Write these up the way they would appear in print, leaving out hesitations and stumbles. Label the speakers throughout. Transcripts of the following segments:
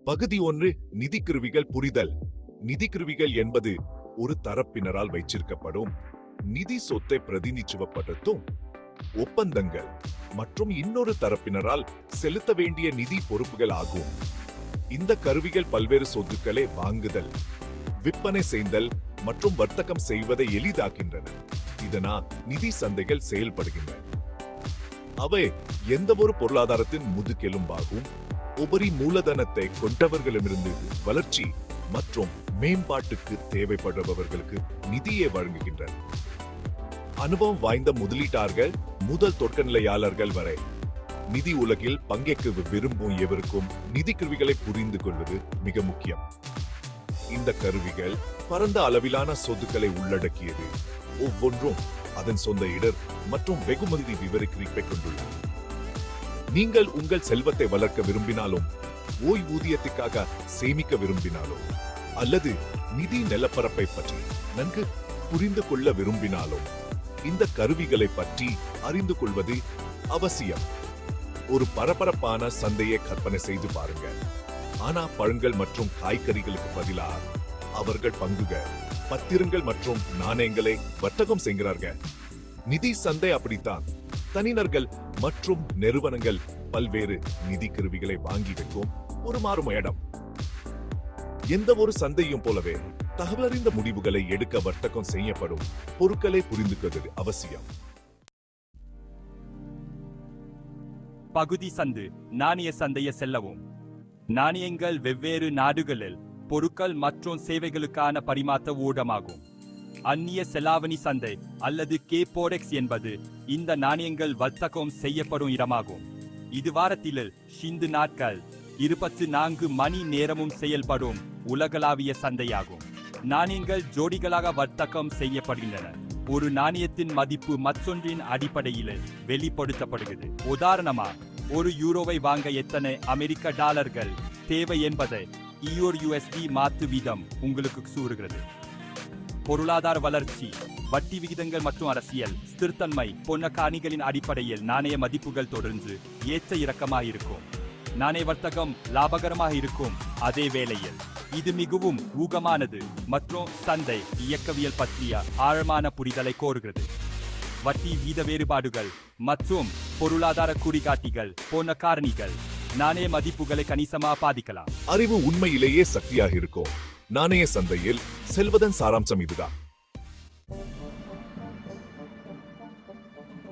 Speaker 1: பகுதி 1. நிதிக்குருவிகள் புரிதல். நிதிக்குருவிகள் என்பது ஒரு தரப்பினரால் வைச்சிருக்கப்படும் நிதி சொத்தை பிரதிநிதித்துவப்படுத்தும் ஒப்பந்தங்கள் மற்றும் இன்னொரு தரப்பினரால் செலுத்த வேண்டிய நிதி பொறுப்புகள் ஆகும். இந்த கருவிகள் பல்வேறு சொத்துக்களை வாங்குதல், விற்பனை செய்தல் மற்றும் வர்த்தகம் செய்வதை எளிதாக்கின்றன. இதனால் நிதி சந்தைகள் செயல்படுகின்றன. அவை எந்தவொரு பொருளாதாரத்தின் முதுகெலும்பாகும். உபரி மூலதனத்தை கொண்டவர்களிடமிருந்து வளர்ச்சி மற்றும் மேம்பாட்டுக்கு தேவைப்படுபவர்களுக்கு நிதியை வழங்குகின்றன. அனுபவம் வாய்ந்த முதலீட்டாளர்கள் முதல் தொடக்கநிலையாளர்கள் வரை நிதி உலகில் பங்கேற்க விரும்பும் எவருக்கும் நிதி கருவிகளை புரிந்து கொள்வது மிக முக்கியம். இந்த கருவிகள் பரந்த அளவிலான சொத்துக்களை உள்ளடக்கியது. ஒவ்வொன்றும் அதன் சொந்த இடர் மற்றும் வெகுமதி விவரக்குறிப்பை கொண்டுள்ளன. நீங்கள் உங்கள் செல்வத்தை வளர்க்க விரும்பினாலும், ஓய்வூதியத்துக்காக சேமிக்க விரும்பினாலும், அல்லது நிதி நிலப்பரப்பை பற்றி நன்கு புரிந்து கொள்ள விரும்பினாலும் இந்த கருவிகளை பற்றி அறிந்து கொள்வது அவசியம். ஒரு பரபரப்பான சந்தையை கற்பனை செய்து பாருங்கள். ஆனா பழங்கள் மற்றும் காய்கறிகளுக்கு பதிலாக அவர்கள் பங்குகள், பத்திரங்கள் மற்றும் நாணயங்களை வர்த்தகம் செய்கிறார்கள். நிதி சந்தை அப்படித்தான். தனிநர்கள் மற்றும் நிறுவனங்கள் பல்வேறு நிதி கருவிகளை வாங்கி வைக்கும் ஒரு மாறும் இடம். எந்த ஒரு சந்தையும் போலவே தகவலறிந்த முடிவுகளை எடுக்க வர்த்தகம் செய்யப்படும் பொருட்களை புரிந்து கொள்வது அவசியம்.
Speaker 2: பகுதி சந்து. நாணய சந்தையை செல்லவும். நாணயங்கள் வெவ்வேறு நாடுகளில் பொருட்கள் மற்றும் சேவைகளுக்கான பரிமாற்ற ஊடகமாகும். அந்நிய செலாவணி சந்தை அல்லது கேபோரெக்ஸ் என்பது இந்த நாணயங்கள் வர்த்தகம் செய்யப்படும் இடமாகும். இது வாரத்தில் 5 நாட்கள் 24 மணி நேரமும் செயல்படும் உலகளாவிய சந்தையாகும். நாணயங்கள் ஜோடிகளாக வர்த்தகம் செய்யப்படுகின்றன. ஒரு நாணயத்தின் மதிப்பு மற்றொன்றின் அடிப்படையில் வெளிப்படுத்தப்படுகிறது. உதாரணமாக, ஒரு யூரோவை வாங்க எத்தனை அமெரிக்க டாலர்கள் தேவை என்பதை EUR/USD மாற்று வீதம் உங்களுக்கு கூறுகிறது. பொருளாதார வளர்ச்சி, வட்டி விகிதங்கள் மற்றும் அரசியல் ஸ்திரத்தன்மை போன்ற காரணிகளின் அடிப்படையில் நாணய மதிப்புகள் தொடர்ந்து ஏற்ற இறக்கமாக இருக்கும். நாணய வர்த்தகம் லாபகரமாக இருக்கும். அதே வேளையில் இது மிகவும் ஊகமானது மற்றும் சந்தை இயக்கவியல் பற்றிய ஆழமான புரிதலை கோருகிறது. வட்டி வீத வேறுபாடுகள் மற்றும் பொருளாதார குறிகாட்டிகள் போன்ற காரணிகள் நாணய மதிப்புகளை கணிசமாக பாதிக்கலாம்.
Speaker 1: அறிவு உண்மையிலேயே சக்தியாக இருக்கும். நாணய சந்தையில் செல்வதன் சாராம்சம் இதுதான்.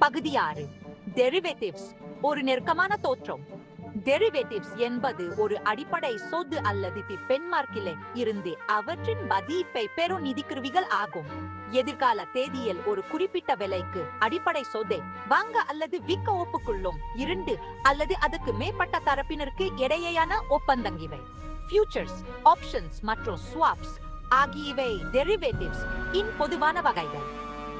Speaker 3: பகுதி 6. டெரிவேட்டிவ்ஸ். ஒரு நெருக்கமான தோற்றம். டெரிவேட்டிவ்ஸ் என்பது ஒரு அடிப்படை சொத்து அல்லது பென்மார்க்கிலே இருந்து அவற்றின் மதிப்பை பெறும் நிதிக்கருவிகள் ஆகும். எதிர்கால தேதியில் ஒரு குறிப்பிட்ட விலைக்கு அடிப்படை சொத்தை வாங்க அல்லது விற்க ஒப்புக்கொள்ளும் 2 அல்லது அதுக்கு மேற்பட்ட தரப்பினருக்கு இடையேயான ஒப்பந்தங்கள் ஃபியூச்சர்ஸ், ஆப்ஷன்ஸ் மற்றும் ஸ்வாப்ஸ் ஆகியவை டெரிவேட்டிவ்ஸ் இன் பொதுவான வகைகள்.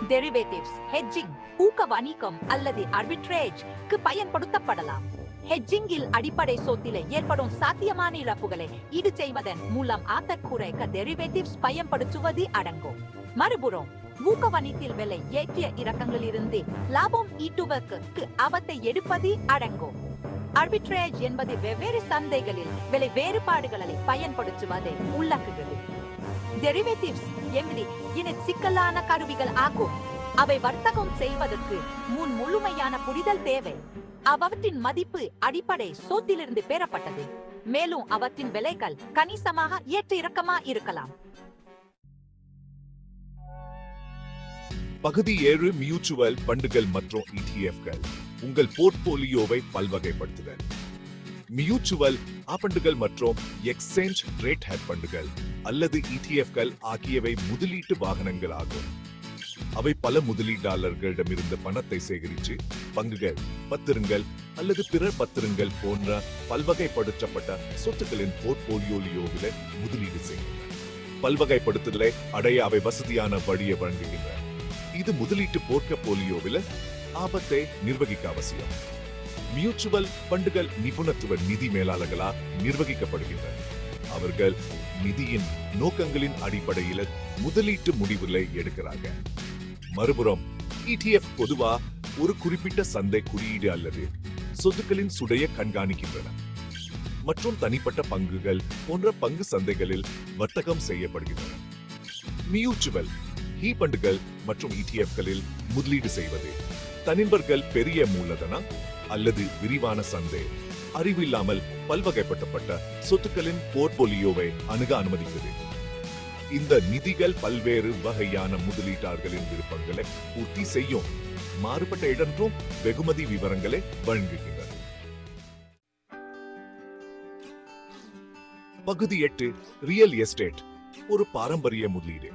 Speaker 3: டெரிவேட்டிவ்ஸ் ஹெட்ஜிங், ஊக்க வணிகம் அல்லது ஆர்பிட்ரேஜ்க்கு பயன்படுத்தப்படலாம். ஹெட்ஜிங்கில் அடிப்படை சொத்திலே ஏற்படும் சாத்தியமான இழப்புகளை ஈடு செய்வதன் மூலம் ஆற்றல் குறைக்க டெரிவேட்டிவ்ஸ் பயன்படுத்துவது அடங்கும். மறுபுறம், ஊக்க வணிகத்தில் விலை ஏற்றிய இறக்கங்களிலிருந்து லாபம் ஈட்டுவதற்கு அவற்றை எடுப்பது அடங்கும். ஆர்பிட்ரேஜ் என்பது வெவ்வேறு சந்தைகளில் விலை வேறுபாடுகளை பயன்படுத்துவதை உள்ளடக்குகிறது. டெரிவேட்டிவ்ஸ் என்பது சிக்கலான கருவிகள் ஆகும். அவை வர்த்தகம் செய்வதற்கு முன் முழுமையான புரிதல் தேவை. அவற்றின் மதிப்பு அடிப்படை சொத்திலிருந்து பெறப்பட்டது, மேலும் அவற்றின் விலைகள் கணிசமாக ஏற்ற இறக்கமாக இருக்கலாம்.
Speaker 1: பகுதி 7. மியூச்சுவல் ஃபண்டுகள் மற்றும் ETFகள். உங்கள் போர்ட்போலியோவை பல்வகைப்படுத்துதல். மியூச்சுவல் ஃபண்டுகள் மற்றும் எக்ஸ்சேஞ்ச் ரேட் ஹெட் ஃபண்டுகள் அல்லது ETFகள் ஆகியவை முதலீட்டு வாகனங்கள் ஆகும். அவை பல முதலீட்டாளர்களிடமிருந்து பணத்தை சேகரித்து பங்குகள், பத்திரங்கள் அல்லது பிற பத்திரங்கள் போன்ற பல்வகைப்படுத்தப்பட்ட சொத்துக்களின் போர்ட்போலியோவில் முதலீடு செய்கின்றன. பல்வகைப்படுத்துதலை அடைய அவை வசதியான வழியை வழங்குகின்றன. இது முதலீட்டு போர்ட்போலியோவில் ஆபத்தை நிர்வகிக்க அவசியம். மியூச்சுவல் ஃபண்டுகள் நிபுணத்துவ நிதி மேலாளர்களால் நிர்வகிக்கப்படுகின்றன. அவர்கள் நிதியின் நோக்கங்களின் அடிப்படையில் முதலீட்டு முடிவுகளை எடுக்கிறார்கள். மறுபுறம் ETF பொதுவா ஒரு குறிப்பிட்ட சந்தை குறியீடு அல்லது சொத்துக்களின் சுடைய கண்காணிக்கின்றன. மற்றும் தனிப்பட்ட பங்குகள் போன்ற பங்கு சந்தைகளில் வர்த்தகம் செய்யப்படுகின்றன. மியூச்சுவல் ஃபண்டுகள் மற்றும் ETFகளில் முதலீடு செய்வது தனிநபர்கள் பெரிய மூலதன அல்லது விரிவான சந்தை அறிவில்லாமல் பல்வகைப்படுத்தப்பட்ட சொத்துக்களின் போர்ட்போலியோவை அணுக அனுமதிக்கிறது. இந்த நிதிகள் பல்வேறு வகையான முதலீட்டாளர்களின் விருப்பங்களை பூர்த்தி செய்யும் மாறுபட்ட இடன்றும் வெகுமதி விவரங்களை வழங்குகின்றன. பகுதி 8 ரியல் எஸ்டேட் ஒரு பாரம்பரிய முதலீடு.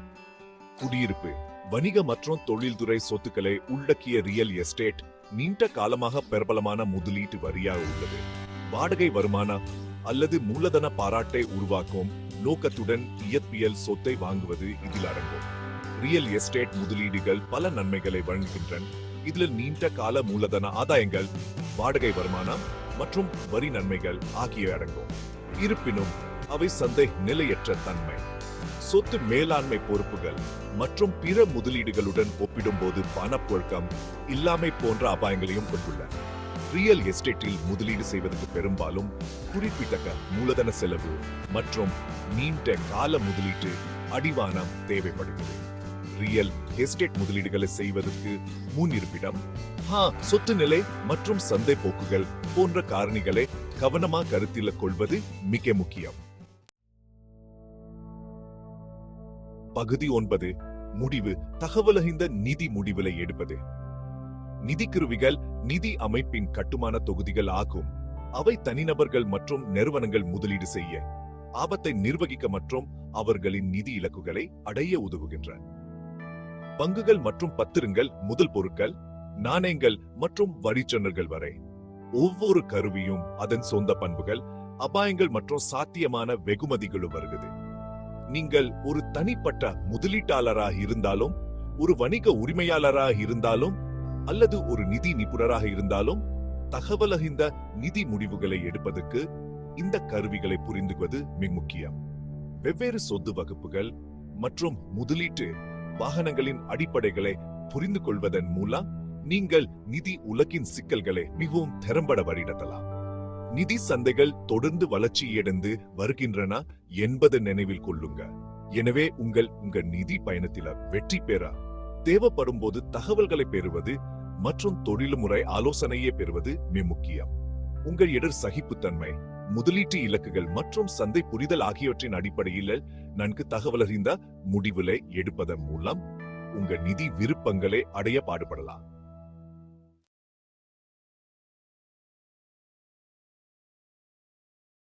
Speaker 1: குடியிருப்பு, வணிக மற்றும் தொழில்துறை சொத்துக்களை உள்ளடக்கிய ரியல் எஸ்டேட் நீண்ட காலமாக பிரபலமான முதலீட்டு வரியாக உள்ளது. வாடகை வருமானம் அல்லது மூலதன பாராட்டை உருவாக்கும் நோக்கத்துடன் இயற்பியல் சொத்தை வாங்குவது இதில் அடங்கும். ரியல் எஸ்டேட் முதலீடுகள் பல நன்மைகளை வழங்குகின்றன. இதில் நீண்ட கால மூலதன ஆதாயங்கள், வாடகை வருமானம் மற்றும் வரி நன்மைகள் ஆகியவை அடங்கும். இருப்பினும் அவை சந்தை நிலையற்ற தன்மை, சொத்து மேலாண்மை பொறுப்புகள் மற்றும் பிற முதலீடுகளுடன் ஒப்பிடும்போது பணப்புழக்கம் இல்லாமை போன்ற அபாயங்களையும் கொண்டுள்ளன. ரியல் எஸ்டேட்டில் முதலீடு செய்வதற்கு பெரும்பாலும் குறிப்பிட்ட மூலதன செலவு மற்றும் நீண்ட கால முதலீட்டு அடிவானம் தேவைப்படுகிறது. ரியல் எஸ்டேட் முதலீடுகளை செய்வதற்கு முன்னிருப்பிடம், சொத்து நிலை மற்றும் சந்தை போக்குகள் போன்ற காரணிகளை கவனமாக கருத்தில் கொள்வது மிக முக்கியம். பகுதி 9 முடிவு தகவலறிந்த நிதி முடிவுகளை எடுப்பது. நிதிக்குருவிகள் நிதி அமைப்பின் கட்டுமான தொகுதிகள் ஆகும். அவை தனிநபர்கள் மற்றும் நிறுவனங்கள் முதலீடு செய்ய, ஆபத்தை நிர்வகிக்க மற்றும் அவர்களின் நிதி இலக்குகளை அடைய உதவுகின்றன. பங்குகள் மற்றும் பத்திரங்கள் முதல் பொருட்கள், நாணயங்கள் மற்றும் வரிச்சொன்னர்கள் வரை. ஒவ்வொரு கருவியும் அதன் சொந்த பண்புகள், அபாயங்கள் மற்றும் சாத்தியமான வெகுமதிகளும் வருகிறது. நீங்கள் ஒரு தனிப்பட்ட முதலீட்டாளராக இருந்தாலும், ஒரு வணிக உரிமையாளராக இருந்தாலும் அல்லது ஒரு நிதி நிபுணராக இருந்தாலும், தகவலறிந்த நிதி முடிவுகளை எடுப்பதற்கு இந்த கருவிகளை புரிந்துவது மிக முக்கியம். வெவ்வேறு சொத்து வகுப்புகள் மற்றும் முதலீட்டு வாகனங்களின் அடிப்படைகளை புரிந்து கொள்வதன் மூலம் நீங்கள் நிதி உலகின் சிக்கல்களை மிகவும் திறம்பட வழிநடத்தலாம். நிதி சந்தைகள் தொடர்ந்து வளர்ச்சியடைந்து வருகின்றன என்பதை நினைவில் கொள்ளுங்க. எனவே உங்கள் நிதி பயணத்தில வெற்றி பெற தேவைப்படும் போது தகவல்களை பெறுவது மற்றும் தொழில்முறை ஆலோசனையை பெறுவது மிக முக்கியம். உங்கள் இடர் சகிப்புத்தன்மை, முதலீட்டு இலக்குகள் மற்றும் சந்தை புரிதல் ஆகியவற்றின் அடிப்படையில் நன்கு தகவலறிந்த முடிவுகளை எடுப்பதன் மூலம் உங்கள் நிதி விருப்பங்களை அடைய பாடுபடலாம்.